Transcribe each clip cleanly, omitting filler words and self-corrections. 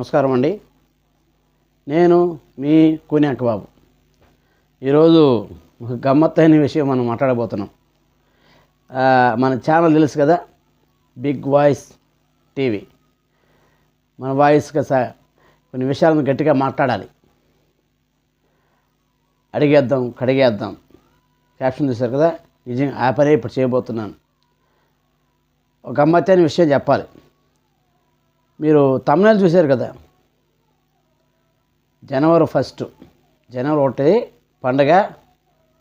నమస్కారం అండి. నేను మీ కూన్యాక బాబు. ఈరోజు ఒక గమ్మత్తైన విషయం మనం మాట్లాడబోతున్నాం. మన ఛానల్ తెలుసు కదా, బిగ్ వాయిస్ టీవీ. మన వాయిస్గా కొన్ని విషయాలను గట్టిగా మాట్లాడాలి, అడిగేద్దాం కడిగేద్దాం. క్యాప్షన్ చూశారు కదా, నిజంగా ఆ పనే ఇప్పుడు చేయబోతున్నాను. ఒక గమ్మత్తైన విషయం చెప్పాలి. మీరు తమిళనాడు చూశారు కదా, జనవరి 1 జనవరి 1 పండగ,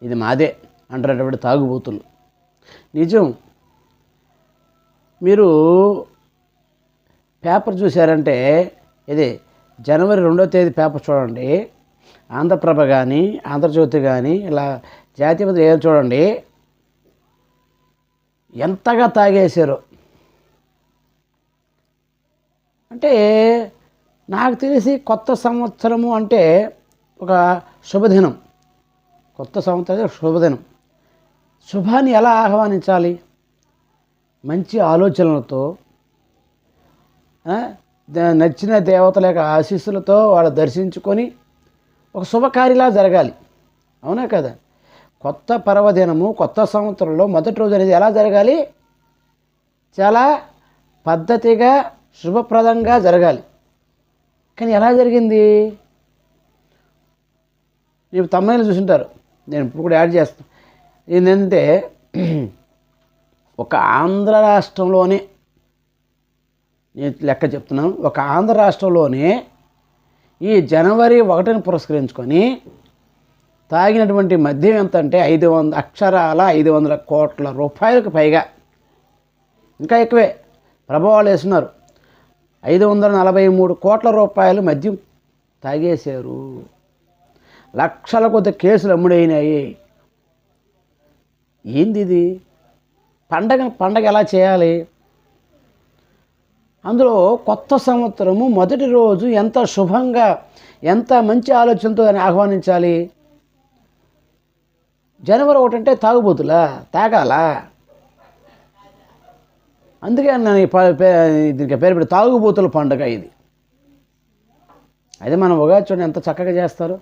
ఇది మాదే అంటున్నటువంటి తాగుబోతులు. నిజం. మీరు పేపర్ చూశారంటే, ఇది జనవరి 2వ తేదీ పేపర్ చూడండి, ఆంధ్రప్రభ కానీ ఆంధ్రజ్యోతి కానీ ఇలా జాతీయపత్రిక ఏదో చూడండి, ఎంతగా తాగేశారు. అంటే నాకు తెలిసి కొత్త సంవత్సరము అంటే ఒక శుభదినం. కొత్త సంవత్సరం శుభదినం. శుభాన్ని ఎలా ఆహ్వానించాలి? మంచి ఆలోచనలతో, నచ్చిన దేవతల యొక్క ఆశీస్సులతో వాళ్ళు దర్శించుకొని ఒక శుభకార్యలా జరగాలి. అవునా కదా? కొత్త పర్వదినము, కొత్త సంవత్సరంలో మొదటి రోజు అనేది ఎలా జరగాలి? చాలా పద్ధతిగా శుభప్రదంగా జరగాలి. కానీ ఎలా జరిగింది? మీరు తమిళనాడు చూసుంటారు, నేను ఇప్పుడు కూడా యాడ్ చేస్తాను. ఏంటంటే, ఒక ఆంధ్ర రాష్ట్రంలోనే, నేను లెక్క చెప్తున్నాను, ఒక ఆంధ్ర రాష్ట్రంలోనే ఈ జనవరి 1ని పురస్కరించుకొని తాగినటువంటి మద్యం ఎంత అంటే 500 కోట్ల రూపాయలకు పైగా, ఇంకా ఎక్కువే ప్రభావాలు వేస్తున్నారు. 543 కోట్ల రూపాయలు మద్యం తాగేశారు. లక్షల కొద్ది కేసులు అమ్ముడైనాయి. ఏంది ఇది? పండగ ఎలా చేయాలి? అందులో కొత్త సంవత్సరము మొదటి రోజు ఎంత శుభంగా, ఎంత మంచి ఆలోచనతో దాన్ని ఆహ్వానించాలి. జనవరి 1 అంటే తాగుబోతులా? తాగాలా? అందుకే నేను దీనికి పేరు పెట్టి తాగుబోతుల పండుగ ఇది. అదే మనం ఉగాది చూడండి, ఎంత చక్కగా చేస్తారు,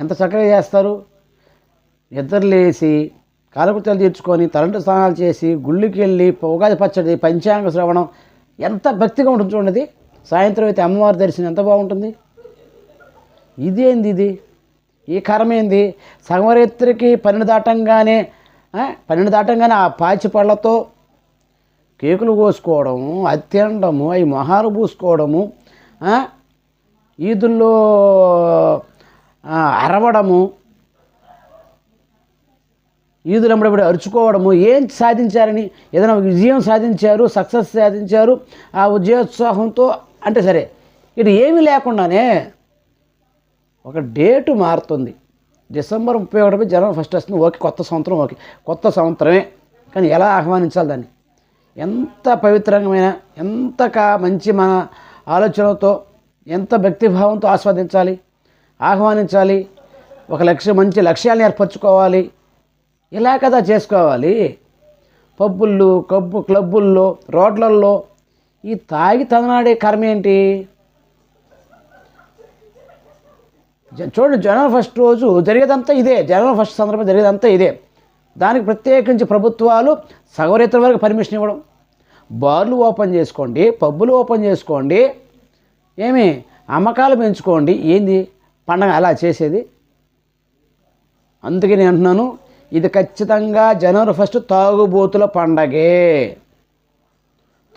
ఎంత చక్కగా చేస్తారు. నిద్రలేసి కాలకృత్యాలు తీర్చుకొని తలంటు స్నానాలు చేసి గుళ్ళకి వెళ్ళి ఉగాది పచ్చడి, పంచాంగ శ్రవణం, ఎంత భక్తిగా ఉంటుంది చూడండి. సాయంత్రం అయితే అమ్మవారి దర్శనం ఎంత బాగుంటుంది. ఇదేంది ఇది? ఈ కరమేంది? సంవరేత్రికి 12 దాటంగానే ఆ పాచి పళ్ళతో కేకులు కోసుకోవడము, అత్యండము, అవి మొహాలు పూసుకోవడము, ఈదుల్లో అరవడము, ఈదులమ్మడబడి అరుచుకోవడము. ఏం సాధించారని? ఏదైనా విజయం సాధించారు, సక్సెస్ సాధించారు. ఆ విజయోత్సాహంతో అంటే సరే, ఇది ఏమీ లేకుండానే ఒక డేటు మారుతుంది. డిసెంబర్ 31 జనవరి 1 వస్తుంది. ఓకే, కొత్త సంవత్సరం, ఓకే, కొత్త సంవత్సరమే. కానీ ఎలా ఆహ్వానించాలి దాన్ని? ఎంత పవిత్రమైన, ఎంత మంచి మన ఆలోచనలతో, ఎంత భక్తిభావంతో ఆహ్వానించాలి. ఒక మంచి లక్ష్యాలను ఏర్పరచుకోవాలి. ఇలా కదా చేసుకోవాలి. పబ్బుల్లో, క్లబ్బుల్లో, రోడ్లల్లో ఈ తాగి తననాడే కర్మ ఏంటి? చూడండి, జనవరి 1 రోజు జరిగేదంతా ఇదే. జనవరి 1 సందర్భంగా జరిగేదంతా ఇదే. దానికి ప్రత్యేకించి ప్రభుత్వాలు సగవరేతల వరకు పర్మిషన్ ఇవ్వడం. బార్లు ఓపెన్ చేసుకోండి, పబ్బులు ఓపెన్ చేసుకోండి, ఏమి అమ్మకాలు పెంచుకోండి. ఏంది పండగ అలా చేసేది? అందుకే నేను అంటున్నాను, ఇది ఖచ్చితంగా జనవరి 1 తాగుబోతుల పండగే.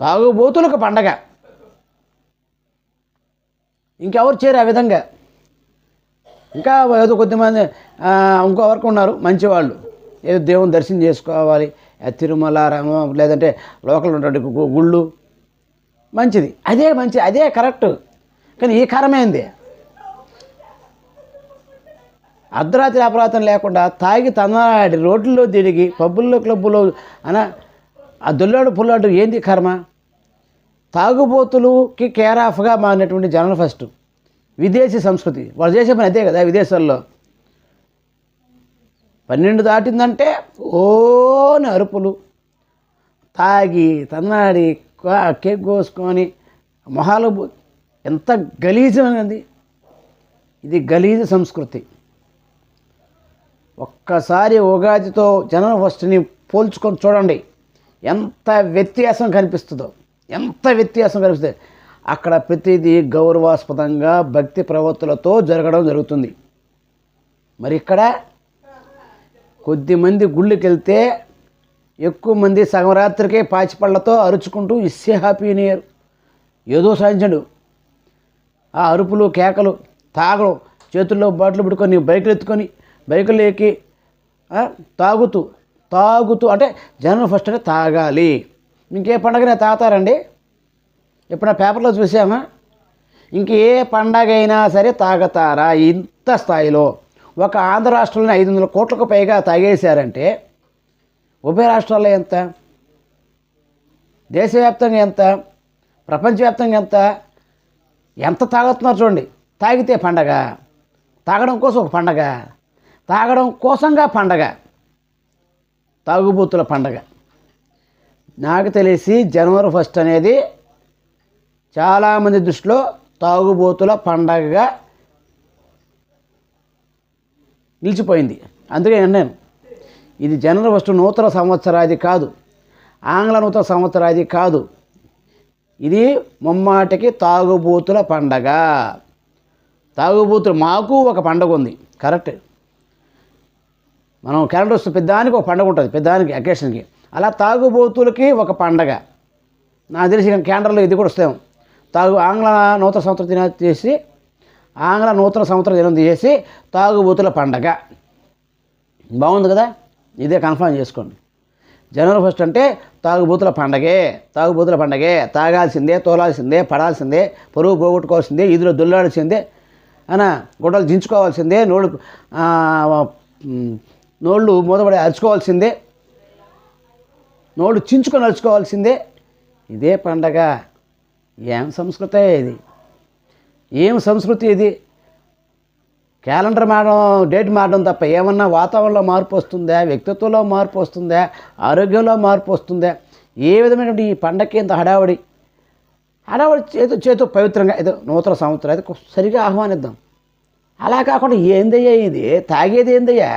తాగుబోతులకు పండగ. ఇంకెవరు చేరు ఆ విధంగా? ఇంకా ఏదో కొద్దిమంది ఇంకో వరకు ఉన్నారు మంచివాళ్ళు, ఏదో దేవుని దర్శనం చేసుకోవాలి, తిరుమల లేదంటే లోకల్ ఉన్నటువంటి గుళ్ళు, మంచిది, అదే కరెక్ట్. కానీ ఈ కరమేంది? అర్ధరాత్రి అపరాధం లేకుండా తాగి తనాడి రోడ్లలో తిరిగి పబ్బుల్లో, క్లబ్బుల్లో ఆ దొల్లాడు పుల్లాడు ఏంది కర్మ? తాగుబోతులకి కేర్ ఆఫ్గా మారినటువంటి జనవరి 1 విదేశీ సంస్కృతి. వాళ్ళు చేసే పని అదే కదా. విదేశాల్లో 12 దాటిందంటే ఓని అరుపులు, తాగి తన్నాడి కేక్ కోసుకొని మొహాలు ఎంత గలీజమైనది. ఇది గలీజు సంస్కృతి. ఒక్కసారి ఉగాదితో జనవరి ఫస్ట్ని పోల్చుకొని చూడండి, ఎంత వ్యత్యాసం కనిపిస్తుందో, ఎంత వ్యత్యాసం కనిపిస్తుంది. అక్కడ ప్రతిదీ గౌరవాస్పదంగా భక్తి ప్రవృత్తులతో జరగడం జరుగుతుంది. మరి ఇక్కడ కొద్దిమంది గుళ్ళకి వెళ్తే ఎక్కువ మంది సగం రాత్రికే పాచిపళ్ళతో అరుచుకుంటూ ఇస్సే హ్యాపీ న్యూ ఇయర్ ఏదో సాధించండు. ఆ అరుపులు కేకలు, తాగడం, చేతుల్లో బాటిల్ పెట్టుకొని బైకులు ఎత్తుకొని బైకులు ఎక్కి తాగుతూ అంటే జనవరి ఫస్ట్ అంటే తాగాలి. ఇంకే పండగనే తాగుతారండి? ఎప్పుడైనా పేపర్లో చూసామా? ఇంకే పండగ అయినా సరే తాగుతారా? ఇంత స్థాయిలో ఒక ఆంధ్ర రాష్ట్రంలోనే 500 కోట్లకు పైగా తాగేశారంటే ఉభయ రాష్ట్రాల్లో ఎంత, దేశవ్యాప్తంగా ఎంత, ప్రపంచవ్యాప్తంగా ఎంత తాగుతున్నారు చూడండి. తాగితే పండగ, తాగడం కోసం ఒక పండగ, తాగడం కోసంగా పండగ, తాగుబోతుల పండగ. నాకు తెలిసి జనవరి ఫస్ట్ అనేది చాలామంది దృష్టిలో తాగుబోతుల పండగగా నిలిచిపోయింది. అందుకే నేను ఇది జనవరి ఫస్ట్ నూతన సంవత్సరాది కాదు, ఆంగ్ల నూతన సంవత్సరాది కాదు, ఇది ముమ్మాటికి తాగుబోతుల పండగ. తాగుబోతులు మాకు ఒక పండగ ఉంది, కరెక్ట్. మనం క్యాలెండర్ వస్తే పెద్దానికి ఒక పండగ ఉంటుంది, పెద్దానికి అకేషన్కి. అలా తాగుబోతులకి ఒక పండగ. నాకు తెలిసి క్యాలెండర్లో ఇది కూడా వస్తాం. ఆంగ్ల నూతన సంవత్సరం దినం చేసి తాగుబోతుల పండగ. బాగుంది కదా? ఇదే కన్ఫర్మ్ చేసుకోండి. జనవరి ఫస్ట్ అంటే తాగుబోతుల పండగే. తాగాల్సిందే, తోలాల్సిందే, పడాల్సిందే, పరువు పోగొట్టుకోవాల్సిందే, ఈదులో దుల్లాడాల్సిందే, గుడ్డలు దించుకోవాల్సిందే, నోళ్ళు మూతపడి అరుచుకోవాల్సిందే, నోళ్ళు చించుకొని అరుచుకోవాల్సిందే. ఇదే పండగ. ఏం సంస్కృతి ఇది? ఏం సంస్కృతి ఇది? క్యాలెండర్ మారడం, డేట్ మారడం తప్ప ఏమన్నా వాతావరణంలో మార్పు వస్తుందా? వ్యక్తిత్వంలో మార్పు వస్తుందా? ఆరోగ్యంలో మార్పు వస్తుందా? ఏ విధమైనటువంటి ఈ పండగకి ఇంత హడావడి చేతో పవిత్రంగా ఏదో నూతన సంవత్సరం అయితే సరిగా ఆహ్వానిద్దాం. అలా కాకుండా ఏందయ్యా ఇది? తాగేది ఏందయ్యా?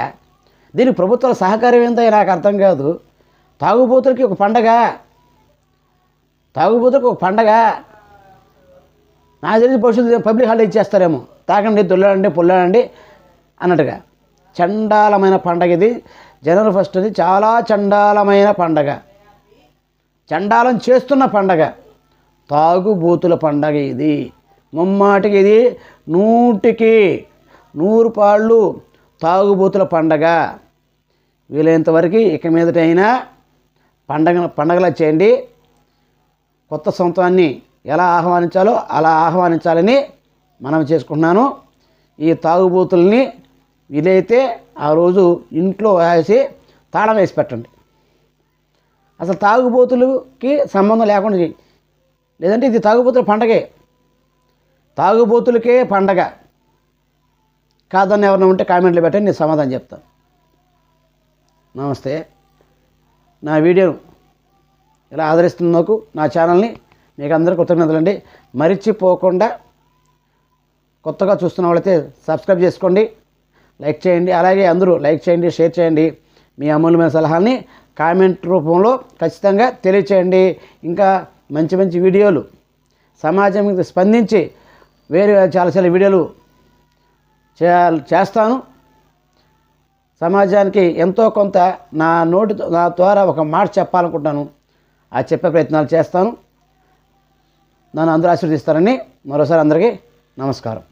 దీనికి ప్రభుత్వాల సహకారం ఏందయ్యా? నాకు అర్థం కాదు. తాగుబోతులకి ఒక పండగ, నాకు తెలిసి భవిష్యత్తు పబ్లిక్ హాలిడే ఇచ్చేస్తారేమో. తాగండి, దొల్లాడండి, పొల్లాడండి అన్నట్టుగా. చండాలమైన పండగ ఇది. జనవరి ఫస్ట్ అది చాలా చండాలమైన పండగ, చండాలం చేస్తున్న పండగ, తాగుబోతుల పండగ ఇది. ముమ్మాటికి ఇది 100కి 100 పాళ్ళు తాగుబోతుల పండగ. వీలైనంతవరకు ఇక మీదటైనా పండగలా చేయండి. కొత్త సంవత్సరాన్ని ఎలా ఆహ్వానించాలో అలా ఆహ్వానించాలని మనం చేసుకుంటున్నాను. ఈ తాగుబోతుల్ని వీలైతే ఆ రోజు ఇంట్లో వేసి తాళం వేసి పెట్టండి. అసలు తాగుబోతులకి సంబంధం లేకుండా చేయి. లేదంటే ఇది తాగుబోతుల పండగే, తాగుబోతులకే పండగ కాదని ఎవరైనా ఉంటే కామెంట్లు పెట్టండి, నేను సమాధానం చెప్తాను. నమస్తే. నా వీడియోను ఇలా ఆదరిస్తున్నందుకు నా ఛానల్ని మీకు అందరికీ కృతజ్ఞతలండి. మరిచిపోకుండా కొత్తగా చూస్తున్న వాళ్ళైతే సబ్స్క్రైబ్ చేసుకోండి, లైక్ చేయండి. అలాగే అందరూ లైక్ చేయండి, షేర్ చేయండి. మీ అమూల్యమైన సలహాల్ని కామెంట్ రూపంలో ఖచ్చితంగా తెలియచేయండి. ఇంకా మంచి మంచి వీడియోలు సమాజానికి స్పందించి వేరే చాలా వీడియోలు చేస్తాను. సమాజానికి ఎంతో కొంత నా ద్వారా ఒక మాట చెప్పాలనుకుంటున్నాను. అది చెప్పే ప్రయత్నాలు చేస్తాను. నన్ను అందరూ ఆశీర్వదిస్తారని మరోసారి అందరికీ నమస్కారం.